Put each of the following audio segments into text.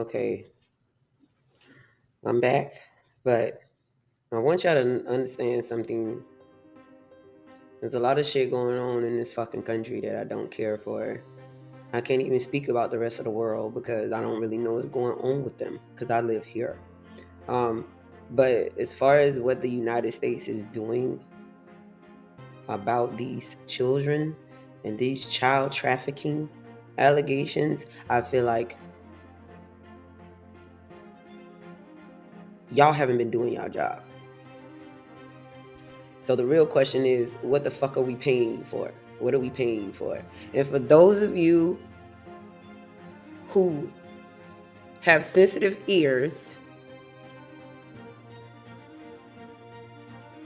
Okay, I'm back, but I want y'all to understand something. There's a lot of shit going on in this fucking country that I don't care for. I can't even speak about the rest of the world because I don't really know what's going on with them because I live here. Um, but as far as what the United States is doing about these children and these child trafficking allegations, I feel like y'all haven't been doing y'all job. So the real question is, what the fuck are we paying for? What are we paying for? And for those of you who have sensitive ears,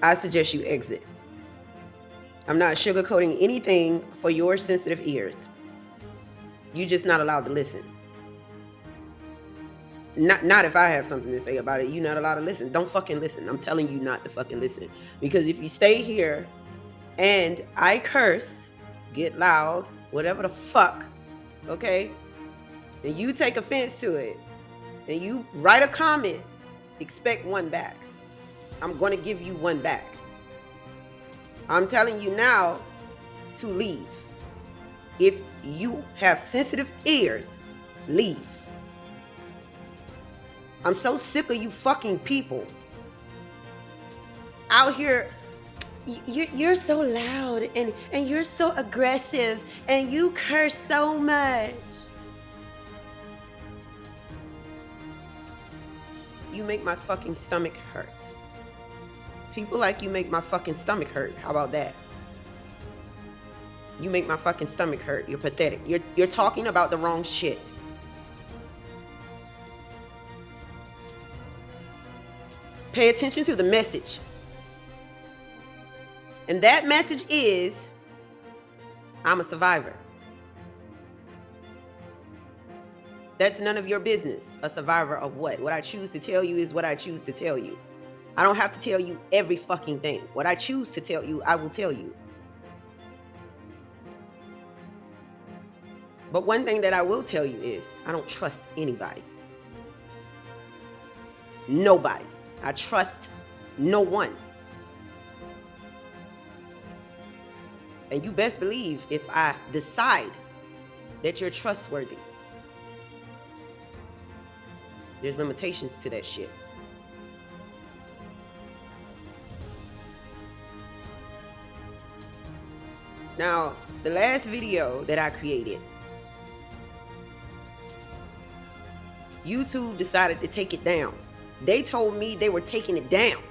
I suggest you exit. I'm not sugarcoating anything for your sensitive ears. You're just not allowed to listen. Not if I have something to say about it. You're not allowed to listen. Don't fucking listen. I'm telling you not to fucking listen. Because if you stay here and I curse, get loud, whatever the fuck, okay, and you take offense to it, and you write a comment, expect one back. I'm going to give you one back. I'm telling you now to leave. If you have sensitive ears, leave. I'm so sick of you fucking people out here. You're so loud and you're so aggressive and you curse so much. You make my fucking stomach hurt. People like you make my fucking stomach hurt. How about that? You make my fucking stomach hurt. You're pathetic. You're talking about the wrong shit. Pay attention to the message. And that message is, I'm a survivor. That's none of your business. A survivor of what? What I choose to tell you is what I choose to tell you. I don't have to tell you every fucking thing. What I choose to tell you, I will tell you. But one thing that I will tell you is, I don't trust anybody. Nobody. I trust no one. And you best believe if I decide that you're trustworthy, there's limitations to that shit. Now, the last video that I created, YouTube decided to take it down. They told me they were taking it down.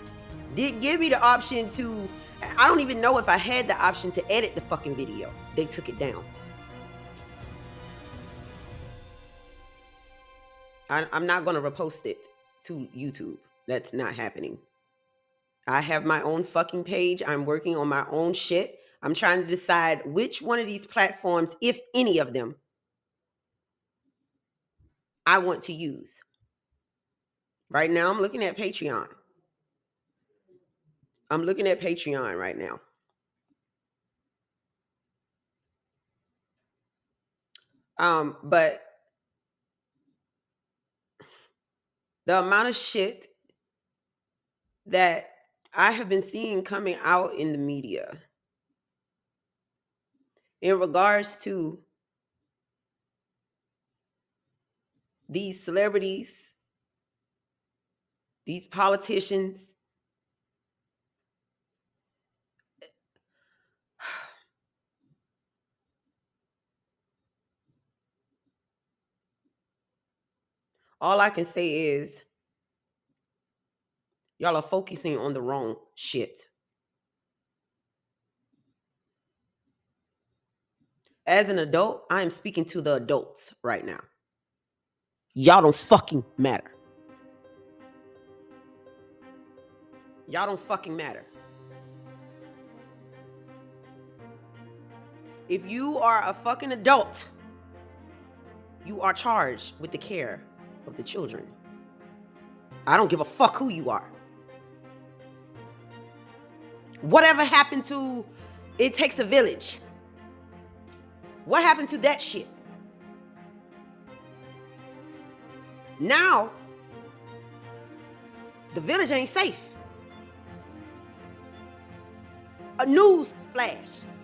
Didn't give me the option to, I don't even know if I had the option to edit the fucking video. They took it down. I'm not going to repost it to YouTube. That's not happening. I have my own fucking page. I'm working on my own shit. I'm trying to decide which one of these platforms, if any of them, I want to use. Right now, I'm looking at Patreon. I'm looking at Patreon right now. But the amount of shit that I have been seeing coming out in the media in regards to these celebrities, these politicians, all I can say is y'all are focusing on the wrong shit. As an adult, I am speaking to the adults right now. Y'all don't fucking matter. Y'all don't fucking matter. If you are a fucking adult, you are charged with the care of the children. I don't give a fuck who you are. Whatever happened to it takes a village? What happened to that shit? Now, the village ain't safe. A news flash.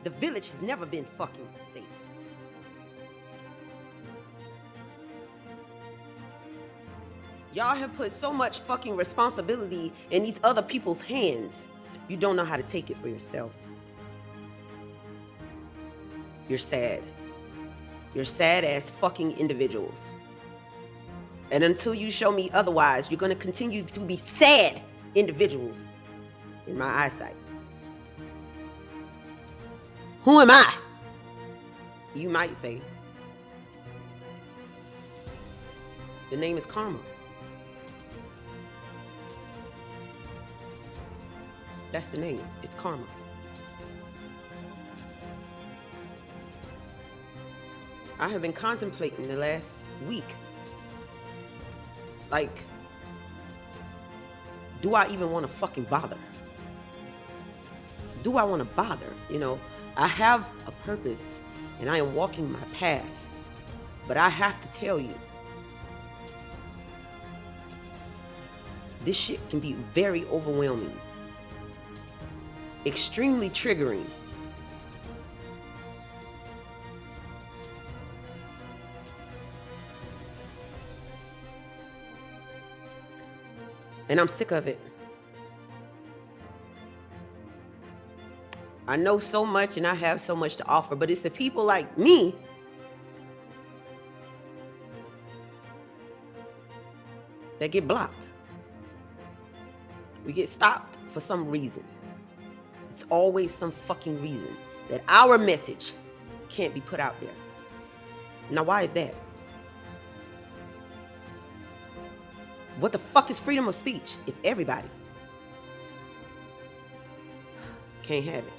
The village has never been fucking safe. Y'all have put so much fucking responsibility in these other people's hands. You don't know how to take it for yourself. You're sad. You're sad ass fucking individuals. And until you show me otherwise, you're going to continue to be sad individuals in my eyesight. Who am I? You might say. The name is karma. That's the name. It's karma. I have been contemplating the last week. Like, do I even want to fucking bother? Do I want to bother? You know, I have a purpose and I am walking my path. But I have to tell you, this shit can be very overwhelming. Extremely triggering. And I'm sick of it. I know so much and I have so much to offer, but it's the people like me that get blocked. We get stopped for some reason. It's always some fucking reason that our message can't be put out there. Now, why is that? What the fuck is freedom of speech if everybody can't have it?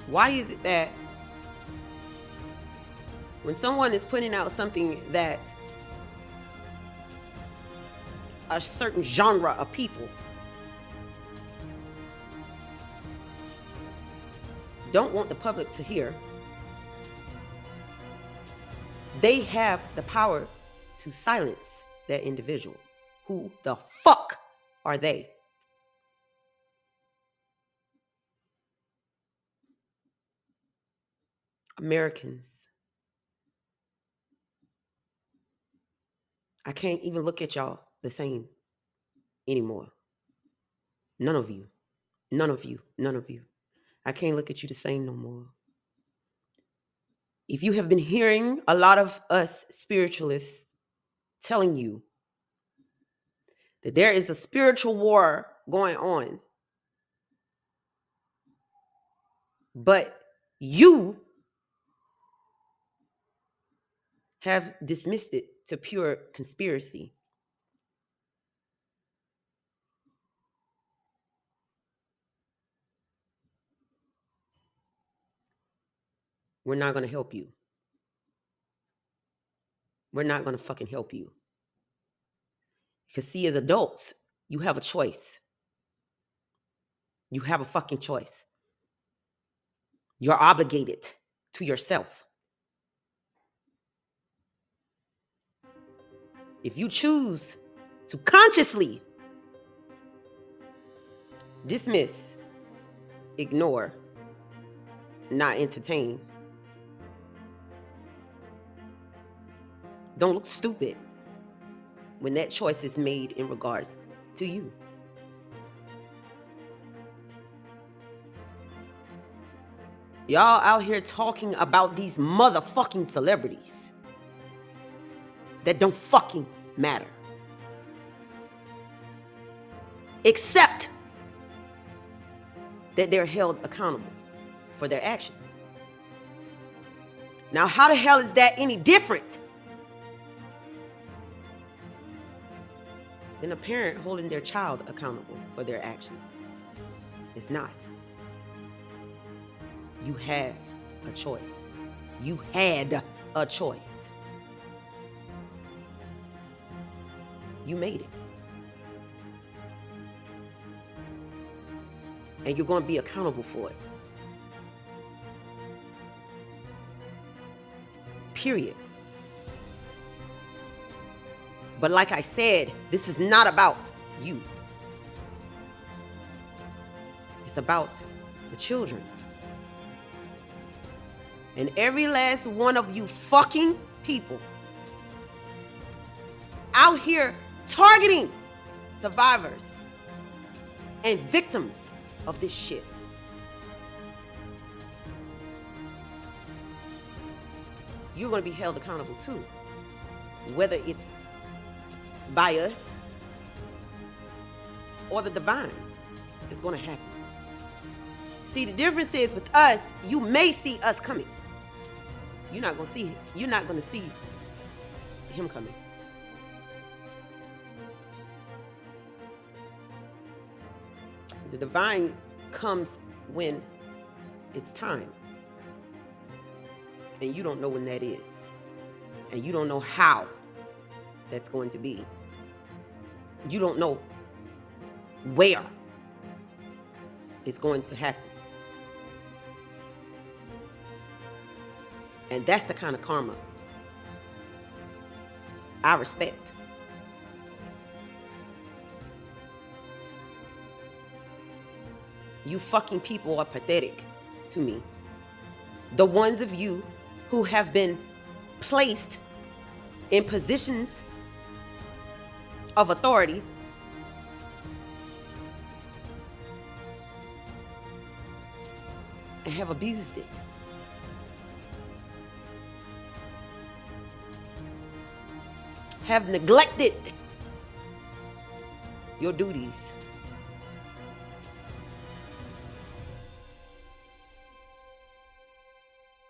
Why is it that when someone is putting out something that a certain genre of people don't want the public to hear, they have the power to silence that individual? Who the fuck are they? Americans. I can't even look at y'all the same anymore. None of you. None of you. None of you. I can't look at you the same no more. If you have been hearing a lot of us spiritualists telling you that there is a spiritual war going on, but you have dismissed it to pure conspiracy. We're not going to help you. We're not going to fucking help you. Because see, as adults, you have a choice. You have a fucking choice. You're obligated to yourself. If you choose to consciously dismiss, ignore, not entertain, don't look stupid when that choice is made in regards to you. Y'all out here talking about these motherfucking celebrities that don't fucking matter. Except that they're held accountable for their actions. Now, how the hell is that any different than a parent holding their child accountable for their actions? It's not. You have a choice. You had a choice. You made it. And you're going to be accountable for it. Period. But like I said, this is not about you. It's about the children. And every last one of you fucking people out here targeting survivors and victims of this shit. You're going to be held accountable too. Whether it's by us or the divine, it's going to happen. See, the difference is with us, you may see us coming. You're not going to see it. You're not going to see him coming. The divine comes when it's time. And you don't know when that is. And you don't know how that's going to be. You don't know where it's going to happen. And that's the kind of karma I respect. You fucking people are pathetic to me. The ones of you who have been placed in positions of authority and have abused it. Have neglected your duties.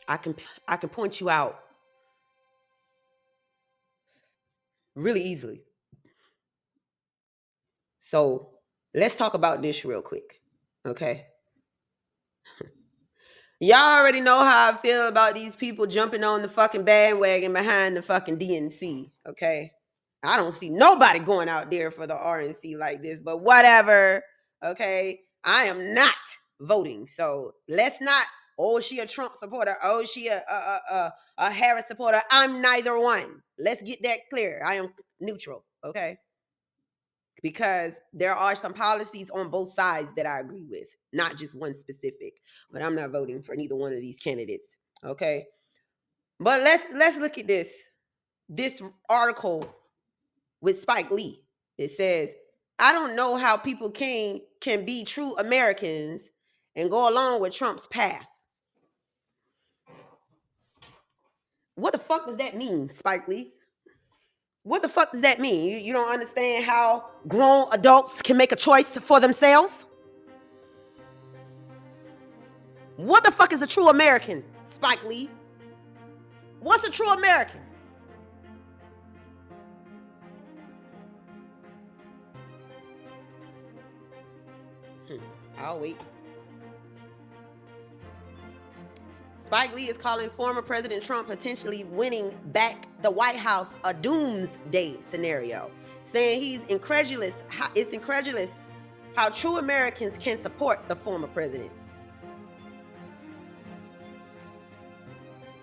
I can point you out really easily. So let's talk about this real quick, okay? Y'all already know how I feel about these people jumping on the fucking bandwagon behind the fucking DNC, okay? I don't see nobody going out there for the RNC like this, but whatever, okay? I am not voting, so let's not, oh, she a Trump supporter, oh, she a Harris supporter. I'm neither one. Let's get that clear. I am neutral, okay? Because there are some policies on both sides that I agree with, not just one specific. But I'm not voting for neither one of these candidates, okay? But let's look at this article with Spike Lee. It says, I don't know how people can be true Americans and go along with Trump's path. What the fuck does that mean, Spike Lee? What the fuck does that mean? You don't understand how grown adults can make a choice for themselves? What the fuck is a true American, Spike Lee? What's a true American? I'll wait. Spike Lee is calling former President Trump potentially winning back the White House a doomsday scenario, saying it's incredulous how true Americans can support the former president.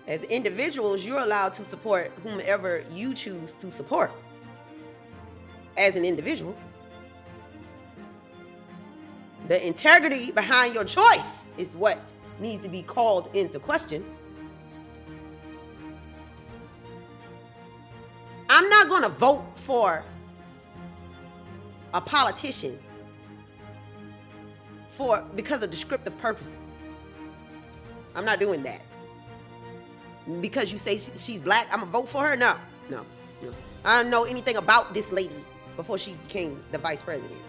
As individuals, you're allowed to support whomever you choose to support as an individual. The integrity behind your choice is what needs to be called into question. I'm not going to vote for a politician because of descriptive purposes. I'm not doing that. Because you say she's black, I'm gonna vote for her? No. I don't know anything about this lady before she became the vice president.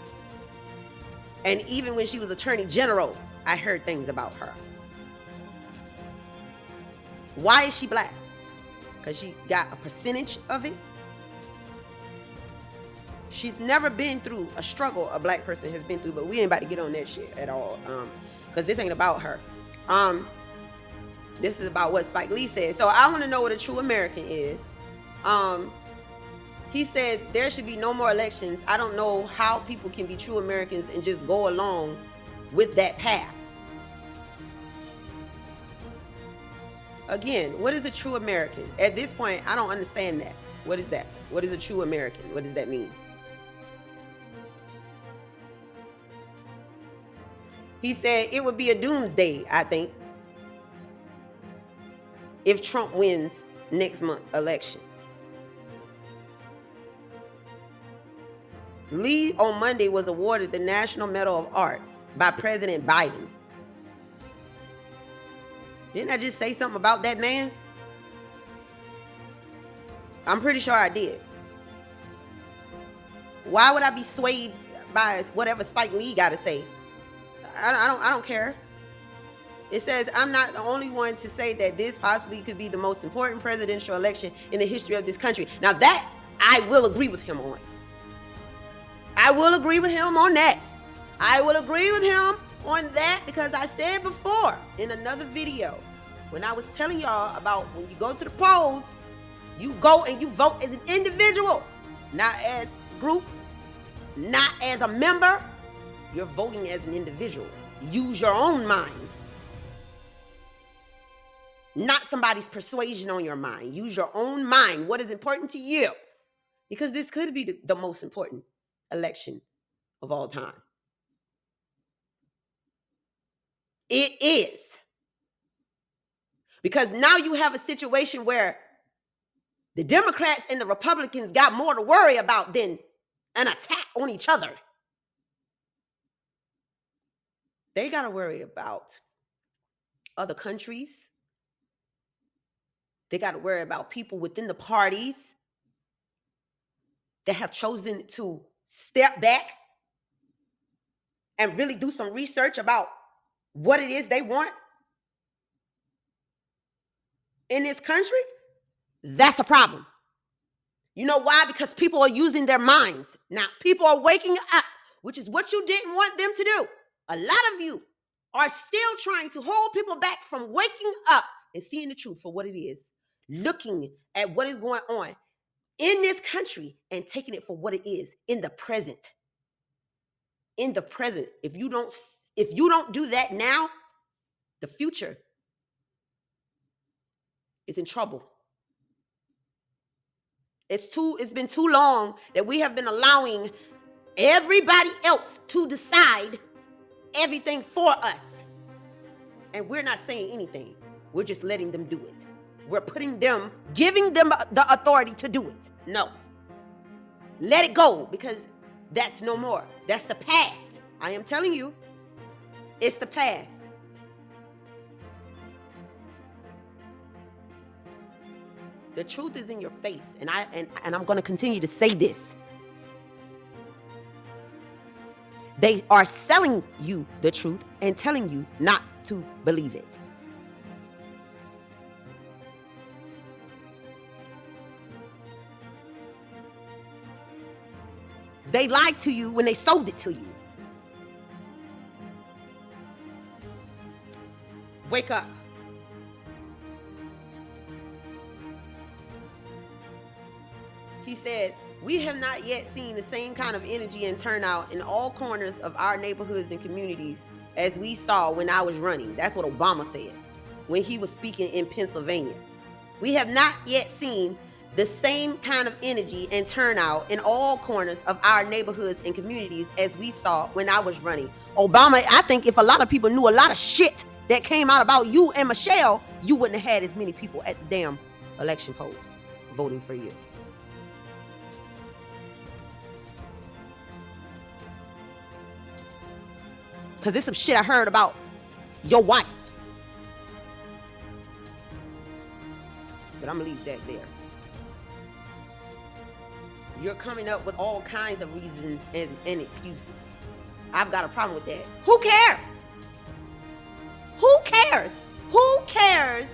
And even when she was attorney general, I heard things about her. Why is she black? Because she got a percentage of it. She's never been through a struggle a black person has been through, but we ain't about to get on that shit at all. Because this ain't about her. This is about what Spike Lee said. So I want to know what a true American is. He said there should be no more elections. I don't know how people can be true Americans and just go along with that path. Again, what is a true American? At this point, I don't understand that. What is that? What is a true American? What does that mean? He said it would be a doomsday, I think, if Trump wins next month election. Lee on Monday was awarded the National Medal of Arts by President Biden. Didn't I just say something about that man? I'm pretty sure I did. Why would I be swayed by whatever Spike Lee got to say? I don't care. It says, I'm not the only one to say that this possibly could be the most important presidential election in the history of this country. Now that I will agree with him on. I will agree with him on that. I will agree with him on that because I said before in another video, when I was telling y'all about when you go to the polls, you go and you vote as an individual, not as a group, not as a member. You're voting as an individual. Use your own mind. Not somebody's persuasion on your mind. Use your own mind. What is important to you? Because this could be the most important election of all time. It is. Because now you have a situation where the Democrats and the Republicans got more to worry about than an attack on each other. They got to worry about other countries. They got to worry about people within the parties that have chosen to step back and really do some research about what it is they want in this country. That's a problem. You know why? Because people are using their minds. Now, people are waking up, which is what you didn't want them to do. A lot of you are still trying to hold people back from waking up and seeing the truth for what it is, looking at what is going on in this country and taking it for what it is in the present. In the present. If you don't do that now, the future is in trouble. It's been too long that we have been allowing everybody else to decide everything for us. And we're not saying anything. We're just letting them do it. We're giving them the authority to do it. No. Let it go, because that's no more. That's the past. I am telling you, it's the past. The truth is in your face, and I'm going to continue to say this. They are selling you the truth and telling you not to believe it. They lied to you when they sold it to you. Wake up. He said, we have not yet seen the same kind of energy and turnout in all corners of our neighborhoods and communities as we saw when I was running. That's what Obama said when he was speaking in Pennsylvania. We have not yet seen the same kind of energy and turnout in all corners of our neighborhoods and communities as we saw when I was running. Obama, I think if a lot of people knew a lot of shit that came out about you and Michelle, you wouldn't have had as many people at the damn election polls voting for you. Because there's some shit I heard about your wife. But I'm going to leave that there. You're coming up with all kinds of reasons and excuses. I've got a problem with that. Who cares? Who cares? Who cares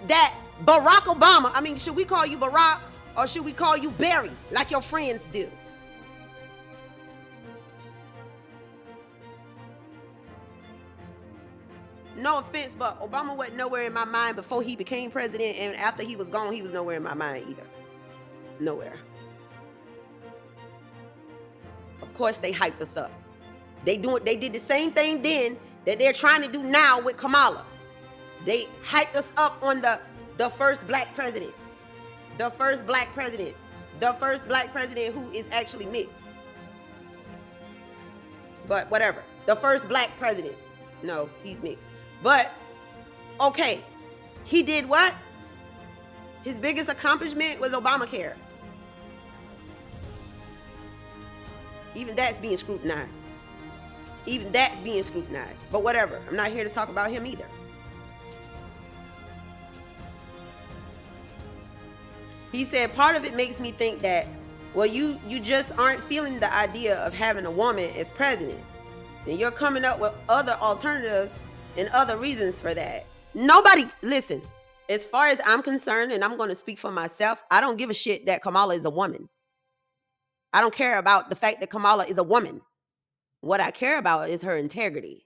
that Barack Obama, should we call you Barack or should we call you Barry like your friends do? No offense, but Obama wasn't nowhere in my mind before he became president, and after he was gone, he was nowhere in my mind either. Nowhere. Of course, they hyped us up. They did the same thing then that they're trying to do now with Kamala. They hyped us up on the first black president. The first black president. The first black president who is actually mixed. But whatever. The first black president. No, he's mixed. But, okay. He did what? His biggest accomplishment was Obamacare. Even that's being scrutinized. Even that's being scrutinized. But whatever. I'm not here to talk about him either. He said, part of it makes me think that, well, you just aren't feeling the idea of having a woman as president. And you're coming up with other alternatives and other reasons for that. Nobody, listen, as far as I'm concerned, and I'm going to speak for myself, I don't give a shit that Kamala is a woman. I don't care about the fact that Kamala is a woman. What I care about is her integrity.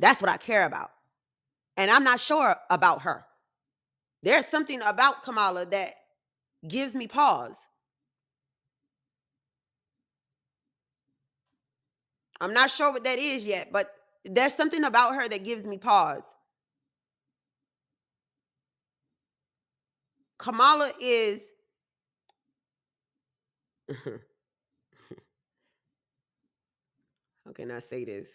That's what I care about. And I'm not sure about her. There's something about Kamala that gives me pause. I'm not sure what that is yet, but there's something about her that gives me pause. Kamala is... How can I say this?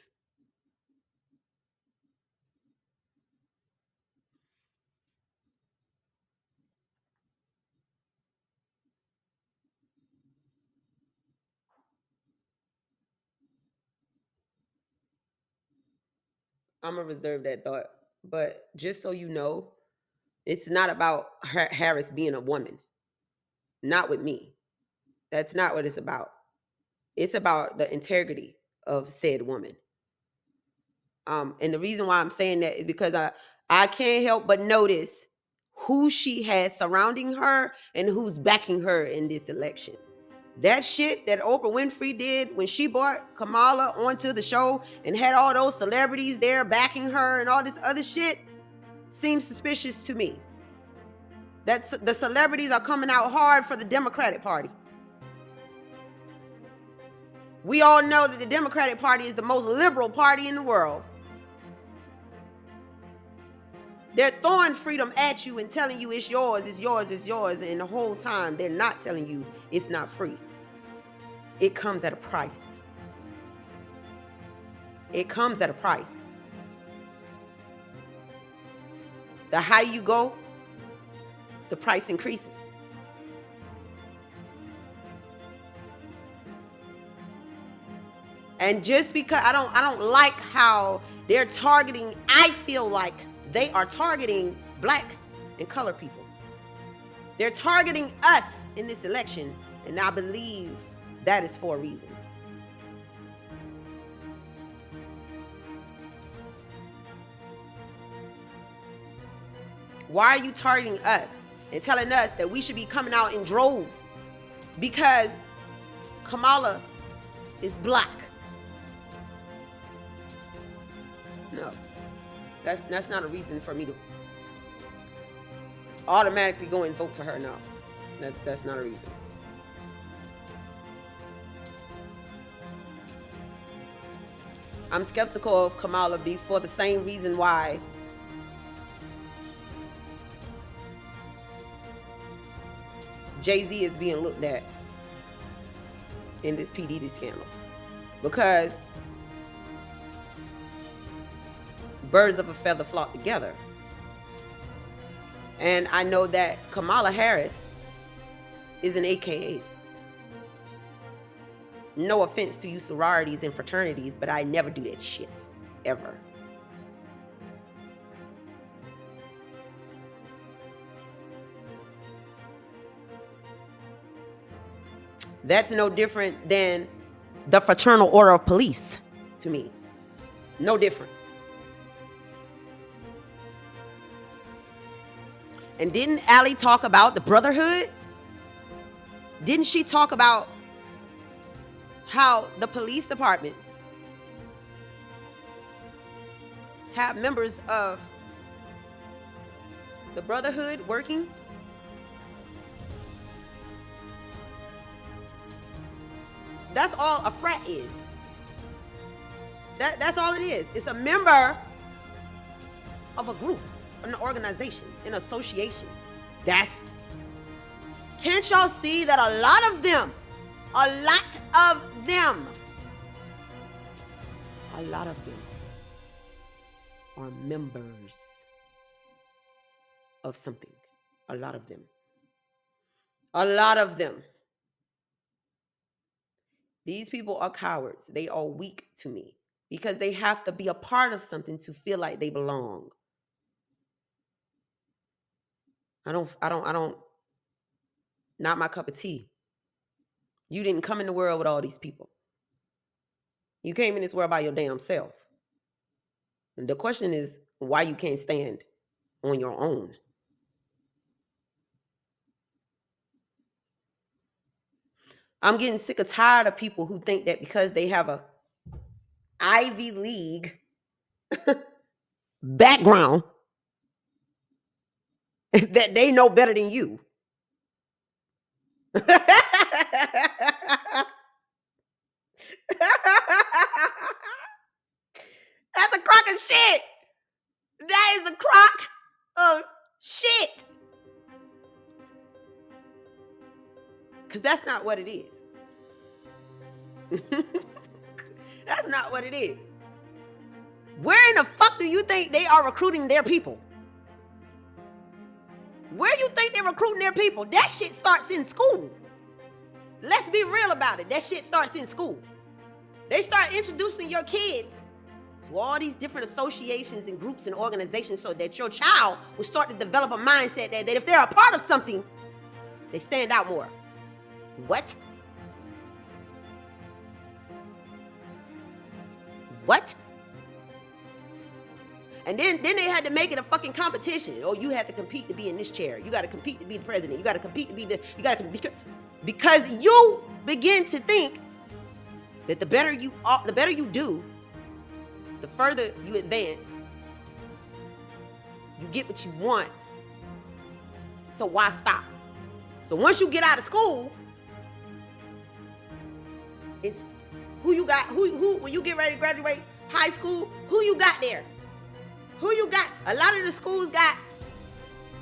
I'm going to reserve that thought. But just so you know, it's not about Harris being a woman. Not with me. That's not what it's about. It's about the integrity of said woman. And the reason why I'm saying that is because I can't help but notice who she has surrounding her and who's backing her in this election. That shit that Oprah Winfrey did when she brought Kamala onto the show and had all those celebrities there backing her and all this other shit seems suspicious to me. That's the celebrities are coming out hard for the Democratic Party. We all know that the Democratic Party is the most liberal party in the world. They're throwing freedom at you and telling you it's yours, it's yours, it's yours. And the whole time they're not telling you it's not free. It comes at a price. It comes at a price. The higher you go, the price increases. And just because I don't like how they're targeting, I feel like they are targeting black and colored people. They're targeting us in this election, and I believe that is for a reason. Why are you targeting us and telling us that we should be coming out in droves because Kamala is black? No, that's not a reason for me to automatically go and vote for her. No, that's not a reason. I'm skeptical of Kamala for the same reason why Jay-Z is being looked at in this P. Diddy scandal. Because birds of a feather flock together. And I know that Kamala Harris is an AKA. No offense to you sororities and fraternities, but I never do that shit. Ever. That's no different than the Fraternal Order of Police to me. No different. And didn't Allie talk about the brotherhood? Didn't she talk about how the police departments have members of the brotherhood working? That's all a frat is. That's all it is. It's a member of a group, an organization, an association. Can't y'all see that a lot of them are members of something. A lot of them. These people are cowards. They are weak to me because they have to be a part of something to feel like they belong. I don't, not my cup of tea. You didn't come in the world with all these people. You came in this world by your damn self. And the question is why you can't stand on your own. I'm getting sick of tired of people who think that because they have a Ivy League background that they know better than you. That's a crock of shit. That is a crock of shit. Because that's not what it is. That's not what it is. Where in the fuck do you think they are recruiting their people? Where you think they're recruiting their people? That shit starts in school. Let's be real about it. That shit starts in school. They start introducing your kids to all these different associations and groups and organizations so that your child will start to develop a mindset that if they're a part of something, they stand out more. What? And then they had to make it a fucking competition. Oh, you have to compete to be in this chair. You got to compete to be the president. You got to compete to be because you begin to think that the better you do, the further you advance. You get what you want. So why stop? So once you get out of school, it's who you got, who when you get ready to graduate high school, who you got there? Who you got? A lot of the schools got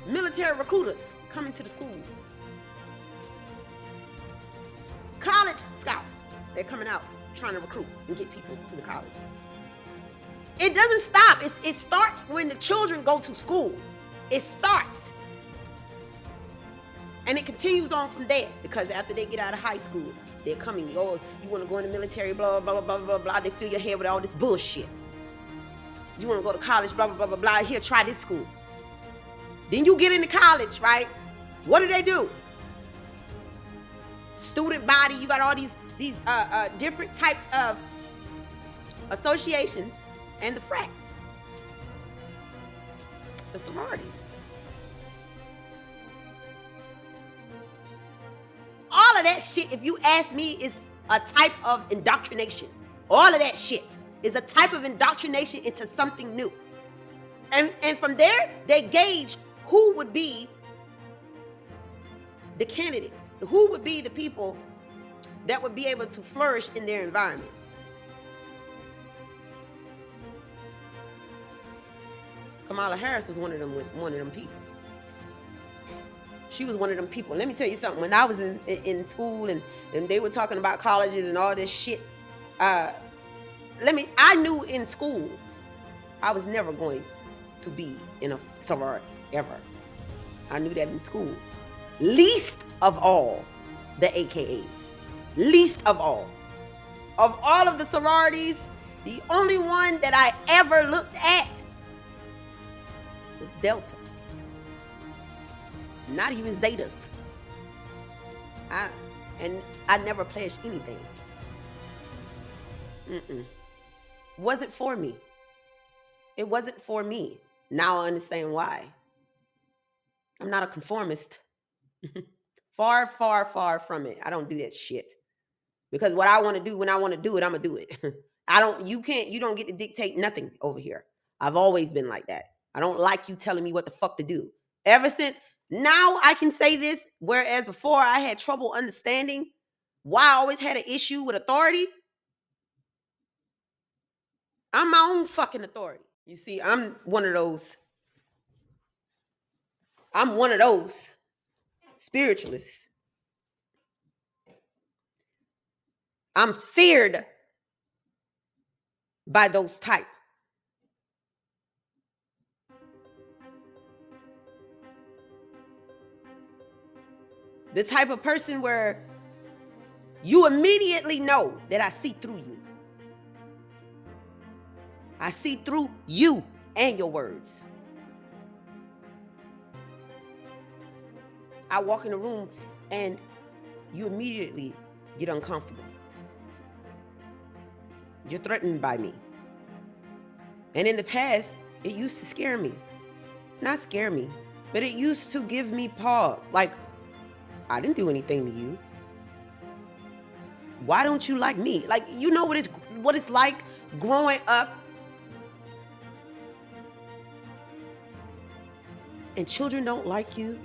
military recruiters coming to the school. College scouts, they're coming out trying to recruit and get people to the college. It doesn't stop. It starts when the children go to school. It starts. And it continues on from there because after they get out of high school, they're coming, oh, you want to go in the military, blah, blah, blah, blah, blah, blah. They fill your head with all this bullshit. You want to go to college, blah, blah, blah, blah, blah. Here, try this school. Then you get into college, right? What do? Student body, you got all these different types of associations and the frats. The sororities. All of that shit, if you ask me, is a type of indoctrination. All of that shit is a type of indoctrination into something new. And from there, they gauge who would be the candidates, who would be the people that would be able to flourish in their environments. Kamala Harris was one of them people. She was one of them people. Let me tell you something. When I was in school and they were talking about colleges and all this shit, I knew in school I was never going to be in a sorority ever. I knew that in school. Least of all the AKAs. Least of all. Of all of the sororities, the only one that I ever looked at was Delta. Not even Zetas. I never pledged anything. Wasn't for me. It wasn't for me. Now I understand why. I'm not a conformist. Far, far, far from it. I don't do that shit. Because what I want to do, when I want to do it, I'm going to do it. You don't get to dictate nothing over here. I've always been like that. I don't like you telling me what the fuck to do. Ever since, now I can say this, whereas before I had trouble understanding why I always had an issue with authority. I'm my own fucking authority. You see, I'm one of those spiritualists. I'm feared by those type. The type of person where you immediately know that I see through you. I see through you and your words. I walk in the room and you immediately get uncomfortable. You're threatened by me. And in the past, it used to scare me. Not scare me, but it used to give me pause. Like, I didn't do anything to you. Why don't you like me? Like, you know what it's like growing up and children don't like you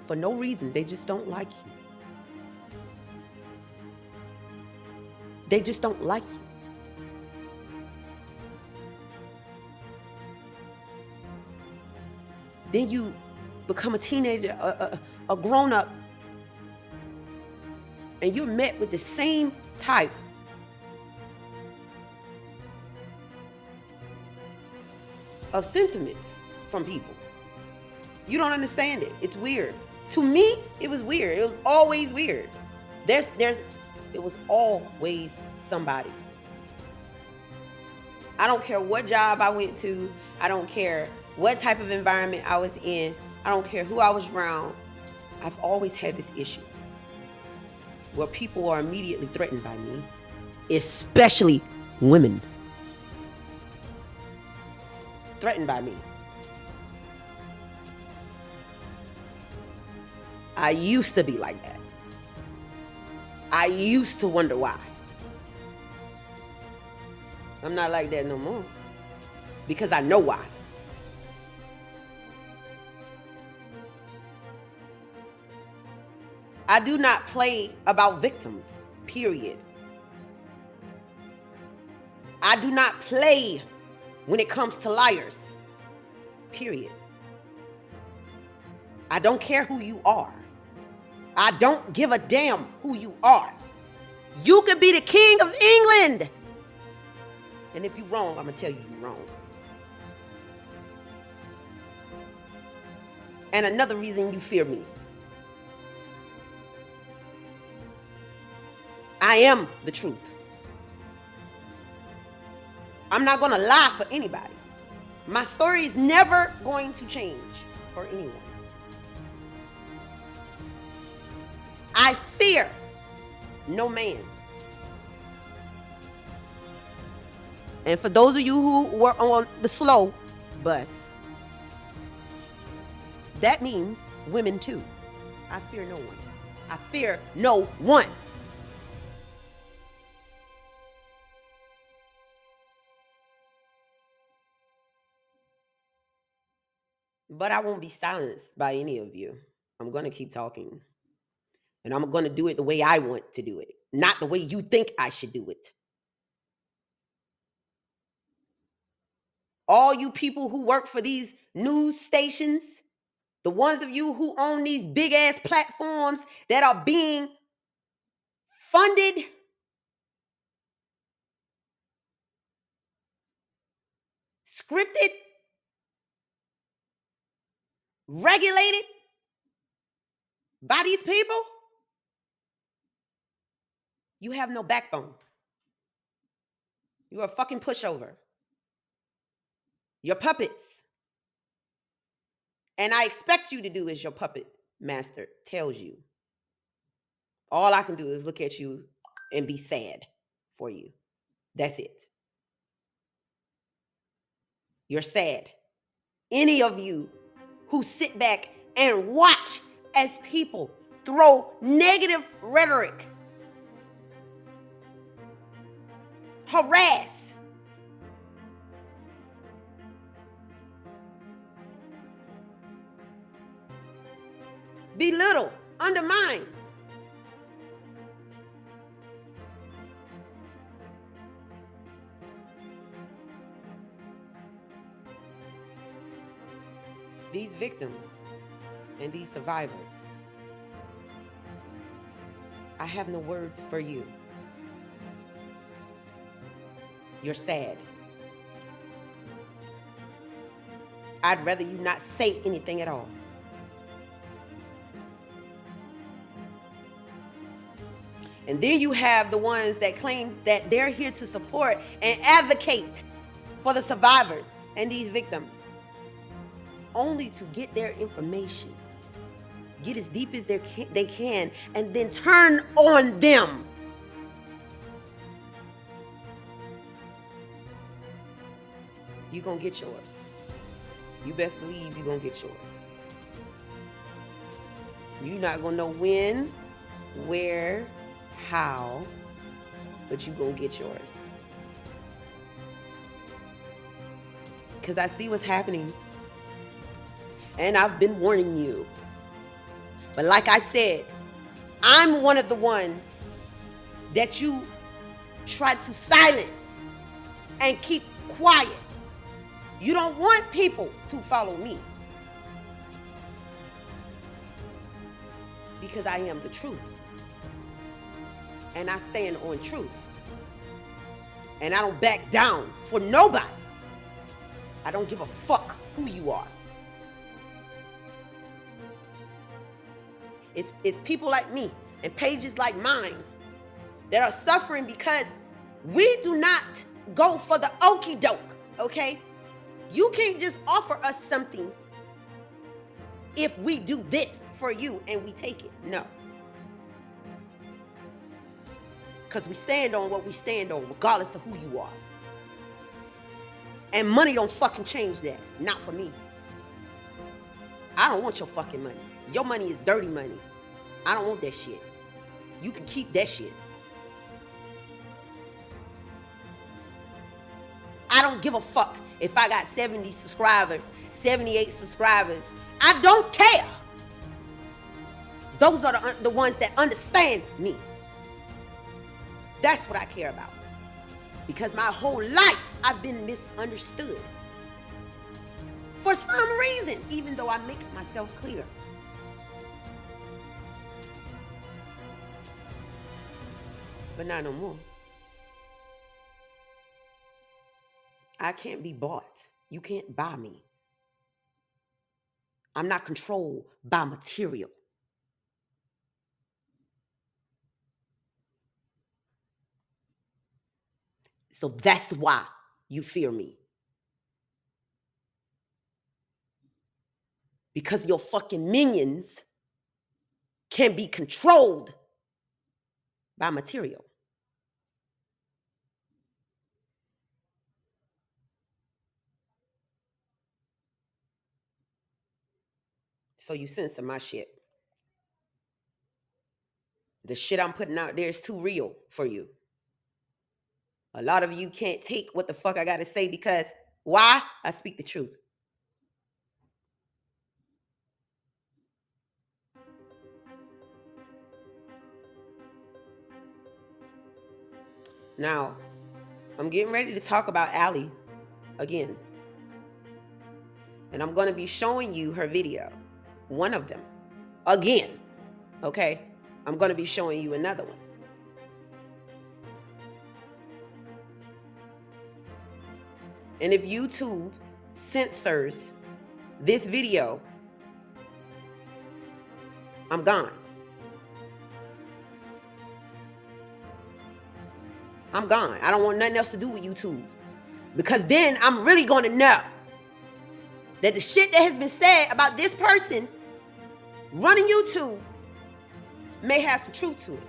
for no reason. They just don't like you. They just don't like you. Then you become a teenager, a grown-up, and you're met with the same type of sentiments from people. You don't understand it. It's weird. To me, it was weird. It was always weird. It was always somebody. I don't care what job I went to. I don't care what type of environment I was in. I don't care who I was around. I've always had this issue where people are immediately threatened by me, especially women. Threatened by me. I used to be like that. I used to wonder why. I'm not like that no more. Because I know why. I do not play about victims, period. I do not play when it comes to liars, period. I don't care who you are. I don't give a damn who you are. You could be the king of England. And if you're wrong, I'm going to tell you you're wrong. And another reason you fear me. I am the truth. I'm not going to lie for anybody. My story is never going to change for anyone. I fear no man. And for those of you who were on the slow bus, that means women too. I fear no one. I fear no one. But I won't be silenced by any of you. I'm going to keep talking. And I'm going to do it the way I want to do it, not the way you think I should do it. All you people who work for these news stations, the ones of you who own these big ass platforms that are being funded, scripted, regulated by these people, you have no backbone. You're a fucking pushover. You're puppets. And I expect you to do as your puppet master tells you. All I can do is look at you and be sad for you. That's it. You're sad. Any of you who sit back and watch as people throw negative rhetoric, harass, belittle, undermine, these victims and these survivors, I have no words for you. You're sad. I'd rather you not say anything at all. And then you have the ones that claim that they're here to support and advocate for the survivors and these victims, only to get their information, get as deep as they can, and then turn on them. You're going to get yours. You best believe you're going to get yours. You're not going to know when, where, how, but you're going to get yours. Because I see what's happening. And I've been warning you. But like I said, I'm one of the ones that you try to silence and keep quiet. You don't want people to follow me. Because I am the truth. And I stand on truth. And I don't back down for nobody. I don't give a fuck who you are. It's people like me and pages like mine that are suffering because we do not go for the okie doke, okay? You can't just offer us something if we do this for you and we take it. No. Because we stand on what we stand on, regardless of who you are. And money don't fucking change that. Not for me. I don't want your fucking money. Your money is dirty money. I don't want that shit. You can keep that shit. I don't give a fuck if I got 70 subscribers, 78 subscribers. I don't care. Those are the ones that understand me. That's what I care about. Because my whole life I've been misunderstood. For some reason, even though I make myself clear. But not no more. I can't be bought. You can't buy me. I'm not controlled by material. So that's why you fear me. Because your fucking minions can be controlled by material. So you censor my shit. The shit I'm putting out there is too real for you. A lot of you can't take what the fuck I gotta say because why? I speak the truth. Now, I'm getting ready to talk about Allie again. And I'm going to be showing you her video. One of them. Again. Okay? I'm going to be showing you another one. And if YouTube censors this video, I'm gone. I'm gone. I don't want nothing else to do with YouTube. Because then I'm really going to know that the shit that has been said about this person running YouTube may have some truth to it.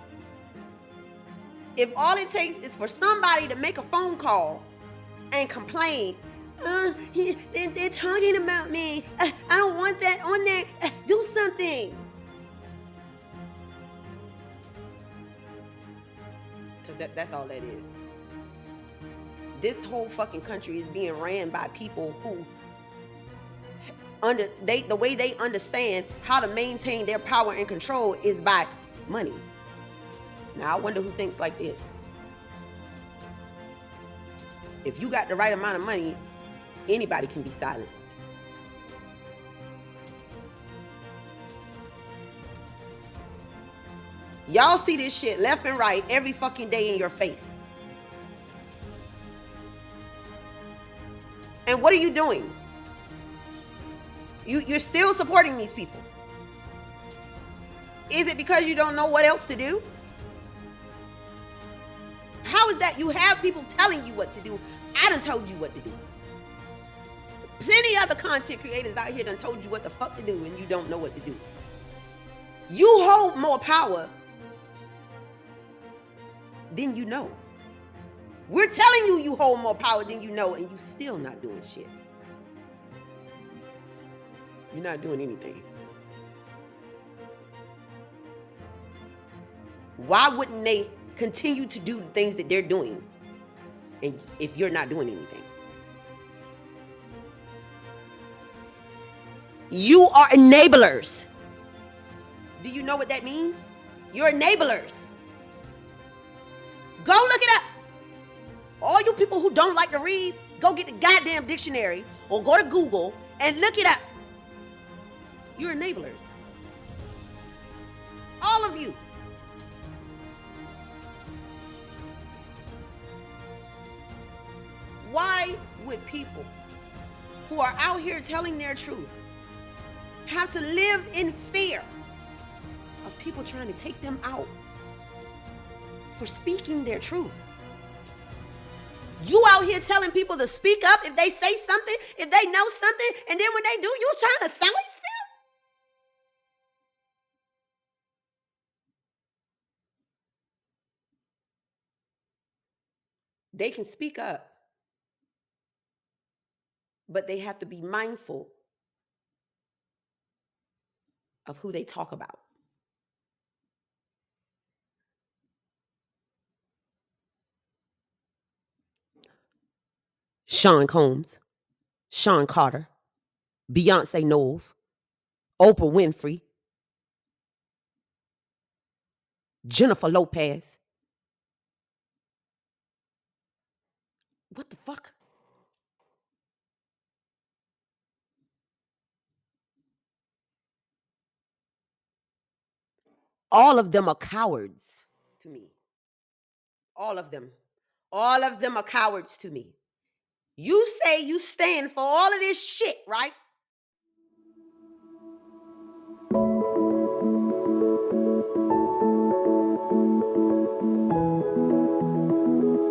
If all it takes is for somebody to make a phone call and complain, they're talking about me. I don't want that on there. Do something. Because that's all that is. This whole fucking country is being ran by people who the way they understand how to maintain their power and control is by money. Now I wonder who thinks like this. If you got the right amount of money, anybody can be silenced. Y'all see this shit left and right every fucking day in your face. And what are you doing? You're still supporting these people. Is it because you don't know what else to do? How is that you have people telling you what to do? I done told you what to do. Plenty other content creators out here done told you what the fuck to do and you don't know what to do. You hold more power than you know. We're telling you you hold more power than you know, and you still not doing shit. You're not doing anything. Why wouldn't they continue to do the things that they're doing and if you're not doing anything? You are enablers. Do you know what that means? You're enablers. Go look it up. All you people who don't like to read, go get the goddamn dictionary or go to Google and look it up. You're enablers. All of you. Why would people who are out here telling their truth have to live in fear of people trying to take them out for speaking their truth? You out here telling people to speak up if they say something, if they know something, and then when they do, you trying to silence them? They can speak up, but they have to be mindful of who they talk about. Sean Combs, Sean Carter, Beyonce Knowles, Oprah Winfrey, Jennifer Lopez. What the fuck? All of them are cowards to me. All of them. All of them are cowards to me. You say you stand for all of this shit, right?